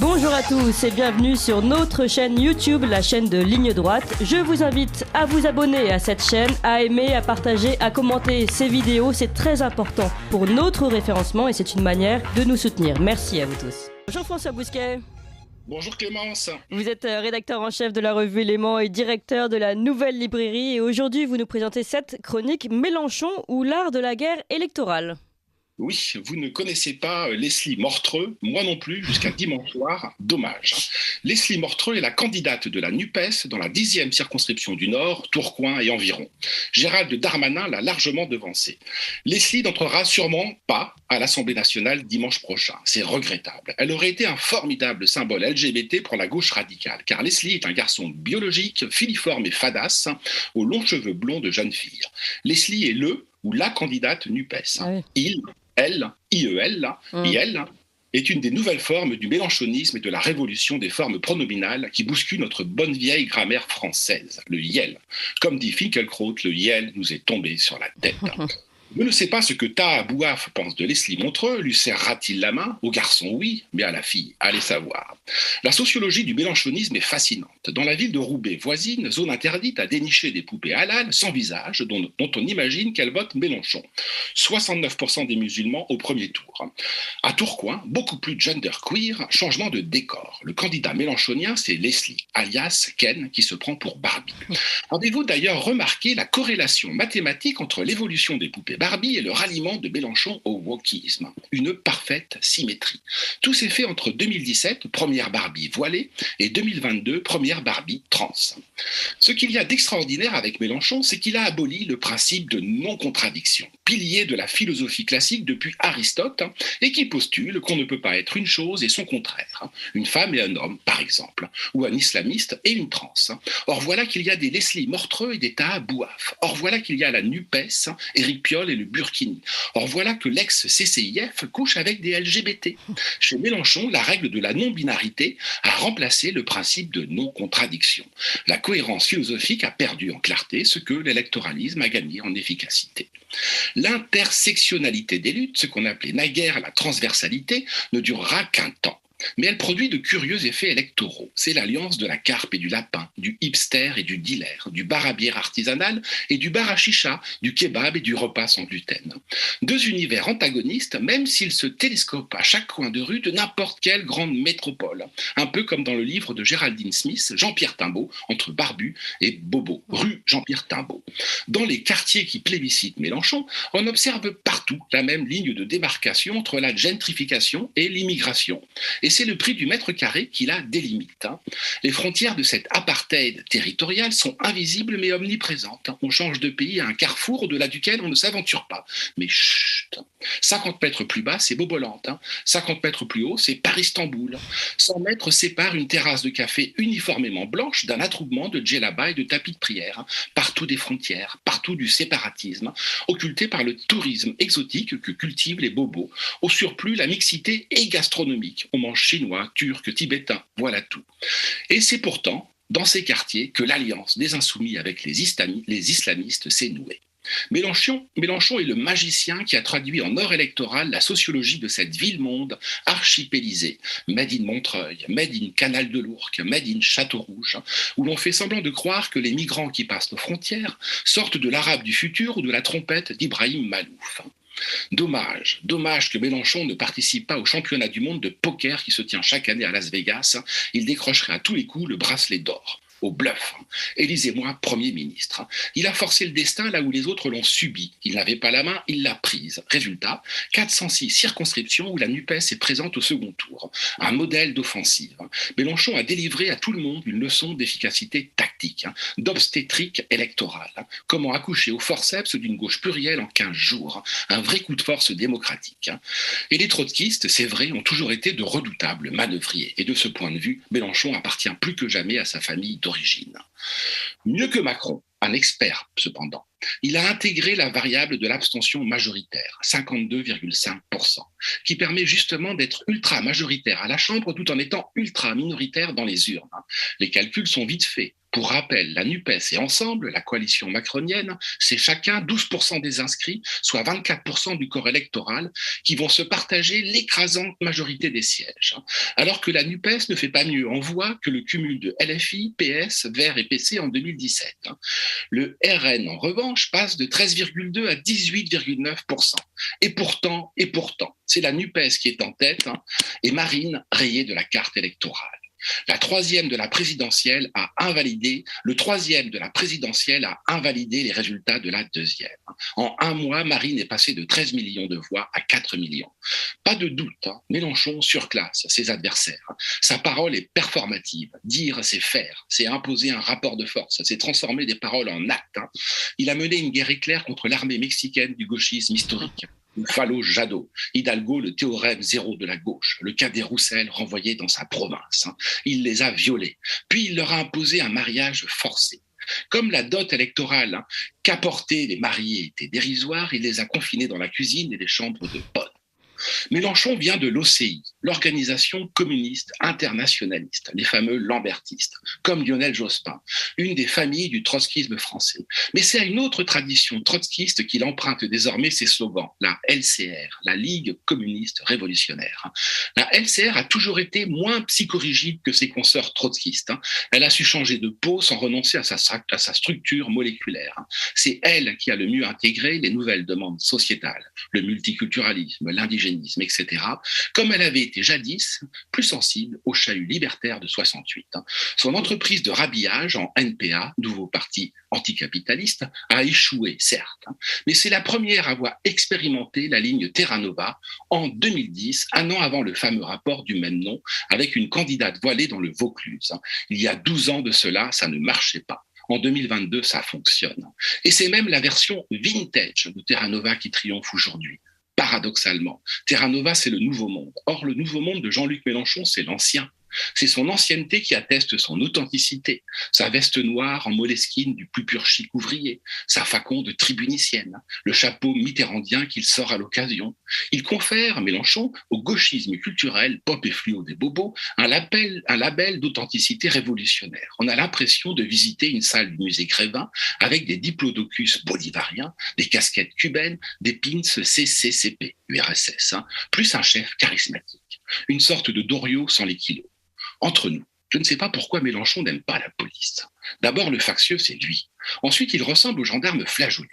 Bonjour à tous et bienvenue sur notre chaîne YouTube, la chaîne de Ligne Droite. Je vous invite à vous abonner à cette chaîne, à aimer, à partager, à commenter ces vidéos. C'est très important pour notre référencement et c'est une manière de nous soutenir. Merci à vous tous. Bonjour François Bousquet. Bonjour Clémence. Vous êtes rédacteur en chef de la revue Éléments et directeur de la Nouvelle Librairie. Et aujourd'hui, vous nous présentez cette chronique Mélenchon ou l'art de la guerre électorale. Oui, vous ne connaissez pas Leslie Mortreux, moi non plus, jusqu'à dimanche soir, dommage. Leslie Mortreux est la candidate de la NUPES dans la 10e circonscription du Nord, Tourcoing et environ. Gérald Darmanin l'a largement devancée. Leslie n'entrera sûrement pas à l'Assemblée nationale dimanche prochain. C'est regrettable. Elle aurait été un formidable symbole LGBT pour la gauche radicale, car Leslie est un garçon biologique, filiforme et fadasse, aux longs cheveux blonds de jeune fille. Leslie est le ou la candidate NUPES. Oui. Elle, IEL, IL, est une des nouvelles formes du mélenchonisme et de la révolution des formes pronominales qui bousculent notre bonne vieille grammaire française, le YEL. Comme dit Finkielkraut, le YEL nous est tombé sur la tête. Je ne sais pas ce que Taha Bouaf pense de Leslie Montreux, lui serra-t-il la main? Au garçon, oui, mais à la fille, allez savoir. La sociologie du mélenchonisme est fascinante. Dans la ville de Roubaix voisine, zone interdite à dénicher des poupées halal sans visage, dont on imagine qu'elles votent Mélenchon. 69% des musulmans au premier tour. À Tourcoing, beaucoup plus de genderqueer, changement de décor. Le candidat mélenchonien, c'est Leslie, alias Ken, qui se prend pour Barbie. Avez-vous d'ailleurs remarqué la corrélation mathématique entre l'évolution des poupées Barbie et le ralliement de Mélenchon au wokisme? Une parfaite symétrie. Tout s'est fait entre 2017, première Barbie voilée, et 2022, première Barbie trans. Ce qu'il y a d'extraordinaire avec Mélenchon, c'est qu'il a aboli le principe de non-contradiction, pilier de la philosophie classique depuis Aristote, et qui postule qu'on ne peut pas être une chose et son contraire, une femme et un homme, par exemple, ou un islamiste et une trans. Or voilà qu'il y a des Leslie Mortreux et des Taha Bouaf. Or voilà qu'il y a la NUPES, Éric Piolle et le Burkini. Or voilà que l'ex-CCIF couche avec des LGBT. Chez Mélenchon, la règle de la non-binarité a remplacé le principe de non-contradiction. La cohérence philosophique a perdu en clarté ce que l'électoralisme a gagné en efficacité. L'intersectionnalité des luttes, ce qu'on appelait naguère la transversalité, ne durera qu'un temps. Mais elle produit de curieux effets électoraux. C'est l'alliance de la carpe et du lapin, du hipster et du dealer, du bar à bière artisanal et du bar à chicha, du kebab et du repas sans gluten. Deux univers antagonistes, même s'ils se télescopent à chaque coin de rue de n'importe quelle grande métropole. Un peu comme dans le livre de Géraldine Smith, Jean-Pierre Timbaud, entre Barbu et Bobo, rue Jean-Pierre Timbaud. Dans les quartiers qui plébiscitent Mélenchon, on observe partout la même ligne de démarcation entre la gentrification et l'immigration. Et c'est le prix du mètre carré qui la délimite. Les frontières de cet apartheid territorial sont invisibles mais omniprésentes. On change de pays à un carrefour au-delà duquel on ne s'aventure pas. Mais chut, 50 mètres plus bas, c'est Bobolante. 50 mètres plus haut, c'est Paris-Istanbul. 100 mètres séparent une terrasse de café uniformément blanche d'un attroupement de djellaba et de tapis de prière. Partout des frontières, partout du séparatisme, occulté par le tourisme exotique que cultivent les bobos. Au surplus, la mixité est gastronomique. On mange chinois, turc, tibétain, voilà tout. Et c'est pourtant dans ces quartiers que l'alliance des insoumis avec les islamistes s'est nouée. Mélenchon est le magicien qui a traduit en or électoral la sociologie de cette ville-monde archipélisée, made in Montreuil, made in Canal de l'Ourcq, made in Château-Rouge, où l'on fait semblant de croire que les migrants qui passent nos frontières sortent de l'arabe du futur ou de la trompette d'Ibrahim Malouf. Dommage que Mélenchon ne participe pas au championnat du monde de poker qui se tient chaque année à Las Vegas. Il décrocherait à tous les coups le bracelet d'or. Au bluff. Élisez-moi Premier ministre. Il a forcé le destin là où les autres l'ont subi. Il n'avait pas la main, il l'a prise. Résultat, 406 circonscriptions où la NUPES est présente au second tour. Un modèle d'offensive. Mélenchon a délivré à tout le monde une leçon d'efficacité tactique, d'obstétrique électorale. Comment accoucher au forceps d'une gauche plurielle en 15 jours. Un vrai coup de force démocratique. Et les trotskistes, c'est vrai, ont toujours été de redoutables manœuvriers. Et de ce point de vue, Mélenchon appartient plus que jamais à sa famille d'origine. Mieux que Macron, un expert cependant. Il a intégré la variable de l'abstention majoritaire, 52,5%, qui permet justement d'être ultra majoritaire à la Chambre tout en étant ultra minoritaire dans les urnes. Les calculs sont vite faits. Pour rappel, la NUPES et Ensemble, la coalition macronienne, c'est chacun 12% des inscrits, soit 24% du corps électoral, qui vont se partager l'écrasante majorité des sièges. Alors que la NUPES ne fait pas mieux en voix que le cumul de LFI, PS, Verts et PC en 2017. Le RN, en revanche, passe de 13,2 à 18,9%. Et pourtant, c'est la NUPES qui est en tête, et Marine rayée de la carte électorale. Le troisième de la présidentielle a invalidé les résultats de la deuxième. En un mois, Marine est passée de 13 millions de voix à 4 millions. Pas de doute, Mélenchon surclasse ses adversaires. Sa parole est performative. Dire, c'est faire. C'est imposer un rapport de force. C'est transformer des paroles en actes. Il a mené une guerre éclair contre l'armée mexicaine du gauchisme historique. Fallot-Jadot, Hidalgo, le théorème zéro de la gauche, le cas des Roussel renvoyé dans sa province. Il les a violés, puis il leur a imposé un mariage forcé. Comme la dot électorale qu'apportaient les mariés était dérisoire, il les a confinés dans la cuisine et les chambres de bonne. Mélenchon vient de l'OCI, l'Organisation communiste internationaliste, les fameux lambertistes, comme Lionel Jospin, une des familles du trotskisme français. Mais c'est à une autre tradition trotskiste qu'il emprunte désormais ses slogans, la LCR, la Ligue communiste révolutionnaire. La LCR a toujours été moins psychorigide que ses consoeurs trotskistes. Elle a su changer de peau sans renoncer à sa structure moléculaire. C'est elle qui a le mieux intégré les nouvelles demandes sociétales, le multiculturalisme, l'indigénisme, etc., comme elle avait été jadis plus sensible au chahut libertaire de 68. Son entreprise de rhabillage en NPA, nouveau parti anticapitaliste, a échoué, certes, mais c'est la première à avoir expérimenté la ligne Terra Nova en 2010, un an avant le fameux rapport du même nom, avec une candidate voilée dans le Vaucluse. Il y a 12 ans de cela, ça ne marchait pas. En 2022, ça fonctionne. Et c'est même la version vintage de Terra Nova qui triomphe aujourd'hui. Paradoxalement, Terra Nova, c'est le nouveau monde. Or, le nouveau monde de Jean-Luc Mélenchon, c'est l'ancien. C'est son ancienneté qui atteste son authenticité, sa veste noire en moleskine du plus pur chic ouvrier, sa faconde tribunicienne, le chapeau mitterrandien qu'il sort à l'occasion. Il confère, Mélenchon, au gauchisme culturel, pop et fluo des bobos, un label d'authenticité révolutionnaire. On a l'impression de visiter une salle du musée Grévin avec des diplodocus bolivariens, des casquettes cubaines, des pins CCCP, URSS, plus un chef charismatique, une sorte de Doriot sans les kilos. Entre nous, je ne sais pas pourquoi Mélenchon n'aime pas la police. D'abord, le factieux, c'est lui. Ensuite, il ressemble au gendarme flageolet.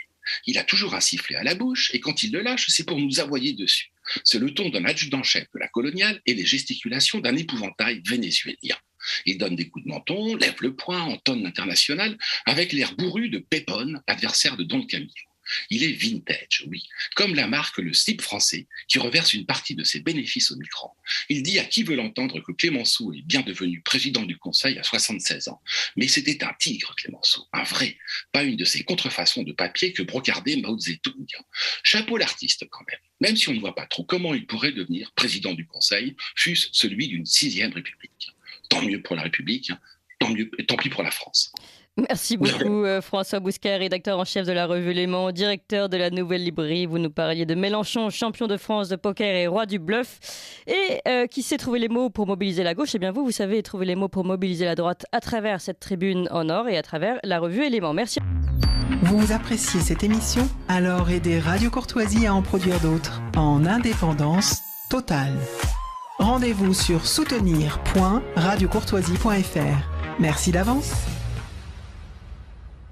Il a toujours un sifflet à la bouche et quand il le lâche, c'est pour nous aboyer dessus. C'est le ton d'un adjudant-chef de la coloniale et les gesticulations d'un épouvantail vénézuélien. Il donne des coups de menton, lève le poing, entonne l'international avec l'air bourru de Pépone, adversaire de Don Camillo. Il est vintage, oui, comme la marque le slip français qui reverse une partie de ses bénéfices aux migrants. Il dit à qui veut l'entendre que Clémenceau est bien devenu président du Conseil à 76 ans. Mais c'était un tigre, Clémenceau, un vrai, pas une de ces contrefaçons de papier que brocardait Mao Tse-tung. Chapeau l'artiste quand même si on ne voit pas trop comment il pourrait devenir président du Conseil, fût-ce celui d'une 6e République. Tant mieux pour la République, tant pis pour la France. Merci beaucoup François Bousquet, rédacteur en chef de la revue Léman, directeur de la Nouvelle Librairie. Vous nous parliez de Mélenchon, champion de France de poker et roi du bluff. Et qui sait trouver les mots pour mobiliser la gauche? Eh bien vous savez trouver les mots pour mobiliser la droite à travers cette tribune en or et à travers la revue Léman. Merci. Vous appréciez cette émission? Alors aidez Radio Courtoisie à en produire d'autres en indépendance totale. Rendez-vous sur soutenir.radiocourtoisie.fr. Merci d'avance.